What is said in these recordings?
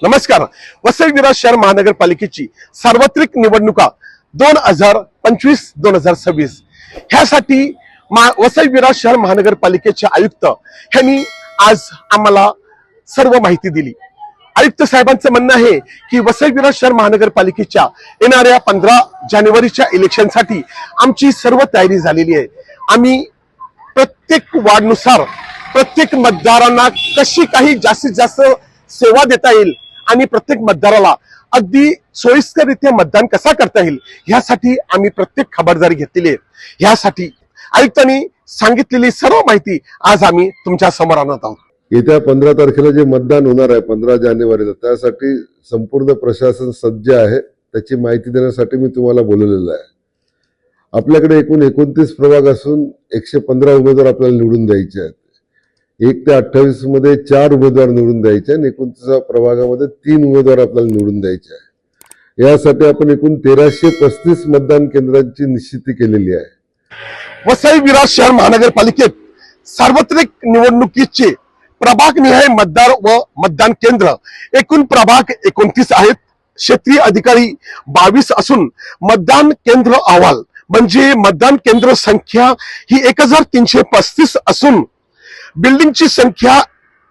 नमस्कार. वसई विरार शहर महानगरपालिकेची सार्वत्रिक निवडणुका 2025-2026 ह्यासाठी वसई विरार शहर महानगरपालिकेचे आयुक्त यांनी आज आम्हाला सर्व माहिती दिली. आयुक्त साहेबांचं म्हणणं आहे की वसई विरार शहर महानगरपालिकेच्या येणाऱ्या 15 जानेवारीच्या इलेक्शनसाठी आमची सर्व तयारी झालेली आहे. आम्ही प्रत्येक वार्डनुसार प्रत्येक मतदारांना कशी काही जास्तीत जास्त सेवा देता येईल आणि प्रत्येक मतदाराला अगदी सोयीस्कररित्या मतदान कसा करता येईल यासाठी आम्ही प्रत्येक खबरदारी घेतलेली आहे. यासाठी आयुक्तांनी सांगितलेली सर्व माहिती आज आम्ही तुमच्या समोर आणत आहोत. येत्या 15 तारखेला जे मतदान होणार आहे 15 जानेवारीला, त्यासाठी संपूर्ण प्रशासन सज्ज आहे. त्याची माहिती देण्यासाठी मी तुम्हाला बोलवलेलं आहे. आपल्याकडे एकूण 29 प्रभाग असून 115 उमेदवार आपल्याला निवडून द्यायचे आहेत. 1 ते 28 मध्ये 4 उमेदवार निवडून द्यायचे आणि 29 प्रभागामध्ये 3 उमेदवार आपल्याला निवडून द्यायचे आहे. यासाठी आपण एकूण 1335 मतदान केंद्रांची निश्चिती केलेली आहे. वसई विरार शहर महानगरपालिकेत सार्वत्रिक निवडणुकीचे प्रभागनिहाय मतदार व मतदान केंद्र एकूण प्रभाग 29 आहेत. क्षेत्रीय अधिकारी 22 असून मतदान केंद्र अहवाल म्हणजे मतदान केंद्र संख्या ही 1335 असून बिल्डिंगची संख्या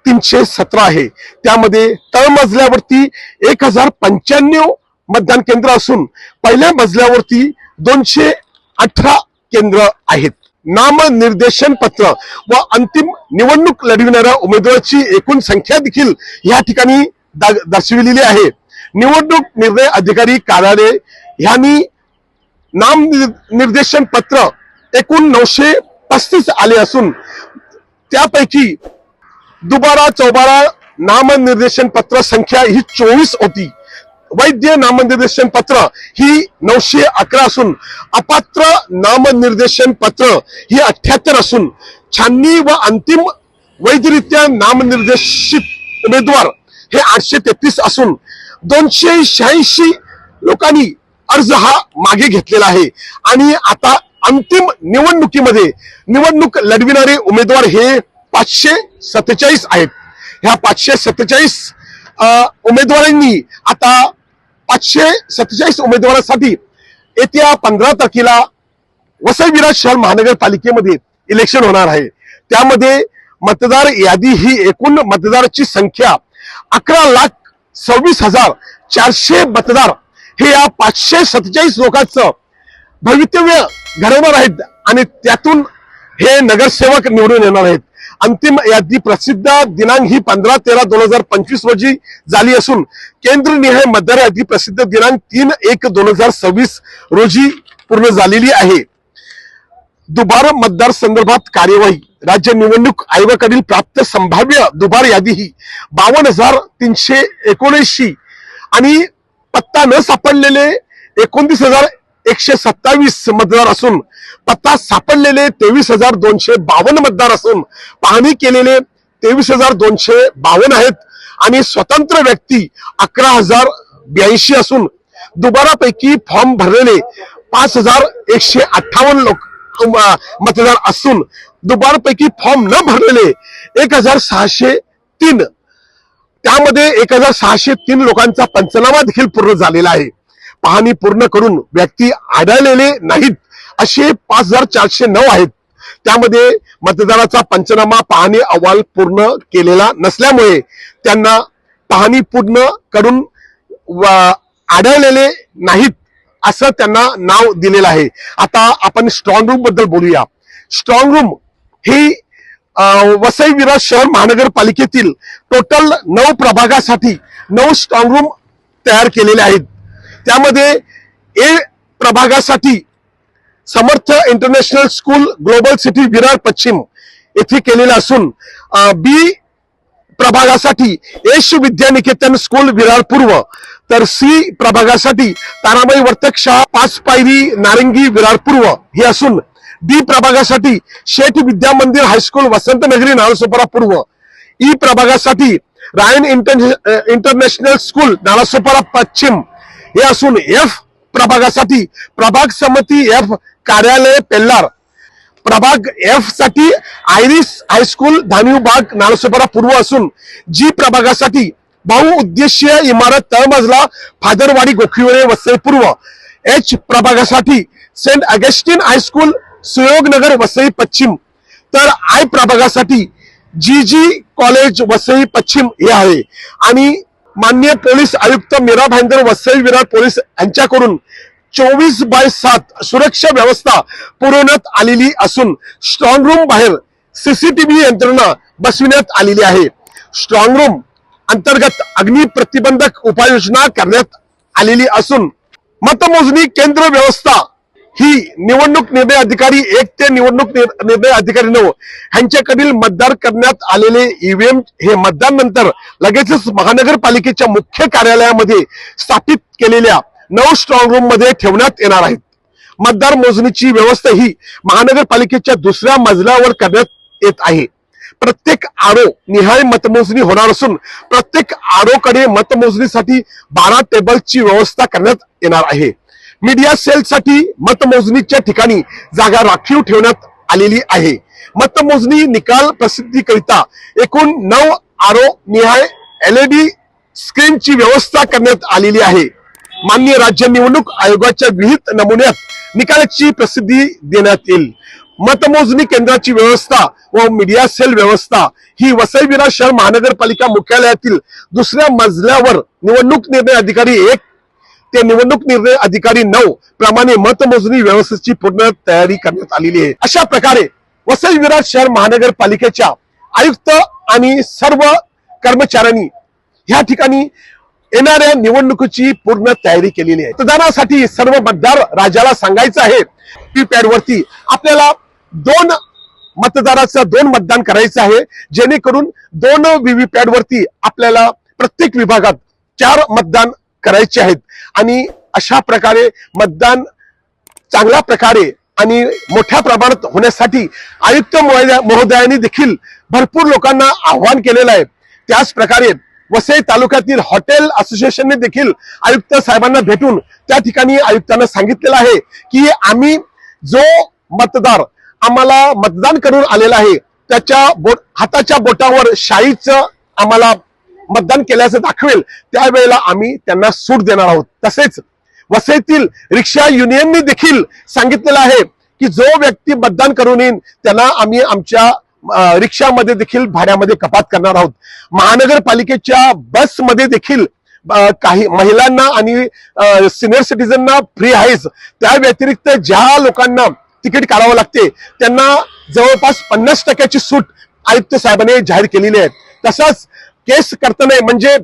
317 आहे. त्यामध्ये तळमजल्यावरती 1095 मतदान केंद्र असून पहिल्या मजल्यावरती 218 केंद्र आहेत. नामनिर्देशन पत्र व अंतिम निवडणूक लढविणाऱ्या उमेदवाराची एकूण संख्या देखील या ठिकाणी दर्शविलेली आहे. निवडणूक निर्णय अधिकारी कार्यालय यांनी नामनिर्देशन पत्र एकूण 935 आले असून त्यापैकी दुबारा चौबारा नामनिर्देशन पत्र संख्या ही 24 होती. वैद्य नामनिर्देशन पत्र ही 911 असून अपात्र नामनिर्देशन पत्र ही 78 असून छाननी व अंतिम वैधरित्या नामनिर्देशित उमेदवार हे 833 असून 286 लोकांनी अर्ज हा मागे घेतलेला आहे. आणि आता अंतिम निवडणुकीमध्ये निवडणूक लढविणारे उमेदवार हे 547 आहेत. ह्या 547 उमेदवारांनी आता 547 उमेदवारांसाठी येत्या 15 तारखेला वसई विरार शहर महानगरपालिकेमध्ये इलेक्शन होणार आहे. त्यामध्ये मतदार यादी ही एकूण मतदाराची संख्या 11,26,400 मतदार हे या 547 लोकांचं भवितव्य घडवणार आहेत आणि त्यातून हे नगरसेवक निवडून येणार आहेत. अंतिम यादी प्रसिद्ध दिनांक ही 15/13/2025 रोजी झाली असून केंद्रनिहाय मतदार यादी प्रसिद्ध दिनांक 3/1/2026 रोजी पूर्ण झालेली आहे. दुबार मतदार संदर्भात कार्यवाही राज्य निवडणूक आयोगाकडील प्राप्त संभाव्य दुबार यादी ही 52,379 आणि पत्ता न सापडलेले 29,127 मतदार असून पत्ता सापडलेले 23,252 मतदार असून पाहणी केलेले 23,252 आहेत आणि स्वतंत्र व्यक्ती 11,082 असून दुबारापैकी फॉर्म भरलेले 5,158 लोक मतदार असून दुबारपैकी फॉर्म न भरलेले 1,603 त्यामध्ये 1,603 लोकांचा पंचनामा देखील पूर्ण झालेला आहे. पाहणी पूर्ण करून व्यक्ती आढळलेले नाहीत असे 5,409 आहेत. त्यामध्ये मतदाराचा पंचनामा पाहणी अहवाल पूर्ण केलेला नसल्यामुळे त्यांना पाहणी पूर्ण करून आढळलेले नाहीत असं त्यांना नाव दिलेलं आहे. आता आपण स्ट्रॉंग रूम बद्दल बोलूया. स्ट्रॉंग रूम ही वसई विरार शहर महानगरपालिकेतील टोटल 9 प्रभागासाठी 9 स्ट्रॉंग रूम तयार केलेले आहेत. त्यामध्ये ए प्रभागासाठी Samarth international school global city Virar पश्चिम येथे केलेला असून बी प्रभागासाठी यश विद्यानिकेतन स्कूल विरार पूर्व, तर सी प्रभागासाठी ताराबाई वर्तक शाळा 5 पायरी नारंगी विरार पूर्व हे असून डी प्रभागासाठी शेठ विद्या मंदिर हायस्कूल वसंत नगरी नालासोपारा पूर्व, ई प्रभागासाठी रायन इंटरनॅशनल स्कूल नालासोपारा पश्चिम हे असून एफ प्रभागासाठी प्रभाग समिती एफ कार्यालय पेल्लार, प्रभाग एफ साठी आयरिस हायस्कूल धानिवबाग नालासोपारा पूर्व असून जी प्रभागासाठी बहुउद्देशीय इमारत तळमजला फादरवाडी गोखिवळे वसई पूर्व, एच प्रभागासाठी Saint Augustine high school Suyognagar Vasai पश्चिम, तर आय प्रभागासाठी जी कॉलेज वसई पश्चिम हे आहे. आणि माननीय पोलीस आयुक्त मीरा भाईंदर वसई विरार पोलीस यांच्याकडून 24/7 सुरक्षा व्यवस्था पुरवण्यात आलेली असून स्ट्रॉंग रूम बाहेर सीसीटीव्ही यंत्रणा बसविण्यात आलेली आहे. स्ट्रॉंग रूम अंतर्गत अग्नी प्रतिबंधक उपाययोजना करण्यात आलेली असून मतमोजणी केंद्र व्यवस्था ही निवडणूक निर्णय अधिकारी 1 ते निवडणूक निर्णय अधिकारी 9 यांच्याकडील मतदार करण्यात आलेले ईव्हीएम हे मतदान नंतर लगेचच महानगरपालिकेच्या मुख्य कार्यालयामध्ये स्थापित केलेल्या 9 स्ट्रॉंग रूम मध्ये ठेवण्यात येणार आहेत. मतदार मोजणीची व्यवस्था ही महानगरपालिकेच्या दुसऱ्या मजल्यावर करण्यात येत आहे. प्रत्येक आरो निहाय मतमोजणी होणार असून प्रत्येक आरोकडे मतमोजणीसाठी 12 टेबलची व्यवस्था करण्यात येणार आहे. मीडिया सेलसाठी मतमोजणीच्या ठिकाणी जागा राखीव ठेवण्यात आलेली आहे. मतमोजणी निकाल प्रसिद्धीकरिता एकूण 9 आरो निहाय LED स्क्रीनची व्यवस्था करण्यात आलेली आहे. माननीय राज्य निवडणूक आयोगाच्या विहित नमुन्यात निकालाची प्रसिद्धी देण्यात येईल. मतमोजणी केंद्राची व्यवस्था व मीडिया सेल व्यवस्था ही वसई विरार शहर महानगरपालिका मुख्यालयातील दुसऱ्या मजल्यावर निवडणूक निर्णय अधिकारी 1 ते निवडणूक निर्णय अधिकारी 9 प्रमाणे मतमोजणी व्यवस्थेची पूर्ण तयारी करण्यात आलेली आहे. अशा प्रकारे वसई विरार शहर महानगरपालिकेच्या आयुक्त आणि सर्व कर्मचाऱ्यांनी या ठिकाणी येणाऱ्या निवडणुकीची पूर्ण तयारी केलेली आहे. मतदानासाठी सर्व मतदार राजाला सांगायचं आहे की पॅडवरती आपल्याला 2 मतदाराचं 2 मतदान करायचं आहे, जेणेकरून 2 व्हीव्हीपॅड वरती आपल्याला प्रत्येक विभागात 4 मतदान करायचे आहेत. आणि अशा प्रकारे मतदान चांगल्या प्रकारे आणि मोठ्या प्रमाणात होण्यासाठी आयुक्त महोदयांनी देखील भरपूर लोकांना आव्हान केलेलं आहे. त्याच प्रकारे वसई तालुक्यातील हॉटेल असोसिएशनने देखील आयुक्त साहेबांना भेटून त्या ठिकाणी आयुक्तांना सांगितलेलं आहे की आम्ही जो मतदार आम्हाला मतदान करून आलेला आहे त्याच्या हाताच्या बोटावर शाईचं आम्हाला मतदान केल्याचं दाखवेल त्यावेळेला आम्ही त्यांना सूट देणार आहोत. तसेच वसईतील रिक्षा युनियनने देखील सांगितलेलं आहे की जो व्यक्ती मतदान करून येईल त्यांना आम्ही आमच्या रिक्षामध्ये देखील भाड्यामध्ये कपात करणार आहोत. महानगरपालिकेच्या बसमध्ये देखील काही महिलांना आणि सिनियर सिटीजनना फ्री आहेच. त्या व्यतिरिक्त ज्या लोकांना तिकीट काढावं लागते त्यांना जवळपास 50% सूट आयुक्त साहेबांनी जाहीर केलेली आहे. तसंच केस करताना म्हणजे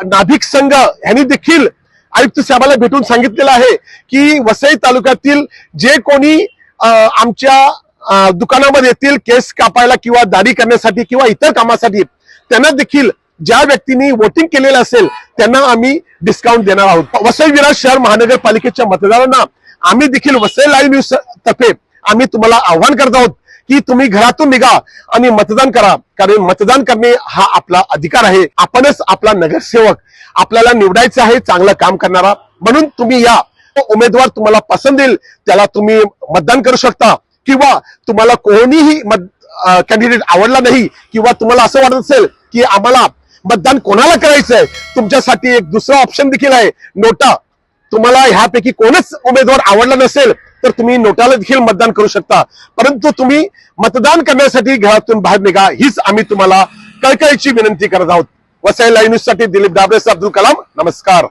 नाभिक संघ यांनी देखील आयुक्त साहेबांना भेटून सांगितलेलं आहे की वसई तालुक्यातील जे कोणी आमच्या दुकानामध्ये येतील केस कापायला किंवा दाढी करण्यासाठी किंवा इतर कामासाठी त्यांना देखील ज्या व्यक्तींनी वोटिंग केलेलं असेल त्यांना आम्ही डिस्काउंट देणार आहोत. वसई विरार शहर महानगरपालिकेच्या मतदारांना आम्ही देखील वसई लाईव्ह न्यूज तर्फे आम्ही तुम्हाला आव्हान करत आहोत की तुम्ही घरातून निघा आणि मतदान करा. कारण मतदान करणे हा आपला अधिकार आहे. आपणच आपला नगरसेवक आपल्याला निवडायचा आहे चांगलं काम करणारा. म्हणून तुम्ही या उमेदवार तुम्हाला पसंत येईल त्याला तुम्ही मतदान करू शकता. किंवा तुम्हाला कोणीही कॅन्डिडेट आवडला नाही किंवा तुम्हाला असं वाटत असेल की आम्हाला मतदान कोणाला करायचंय तुमच्यासाठी एक दुसरा ऑप्शन देखील आहे नोटा. तुम्हाला ह्यापैकी कोणच उमेदवार आवडला नसेल तर तुम्ही नोटाला देखील मतदान करू शकता. परंतु तुम्ही मतदान करण्यासाठी घरातून बाहेर निघा हीच आम्ही तुम्हाला कळकळीची विनंती करत आहोत. वसई लाईव्ह न्यूज साठी दिलीप दाबरे, अब्दुल कलाम, नमस्कार.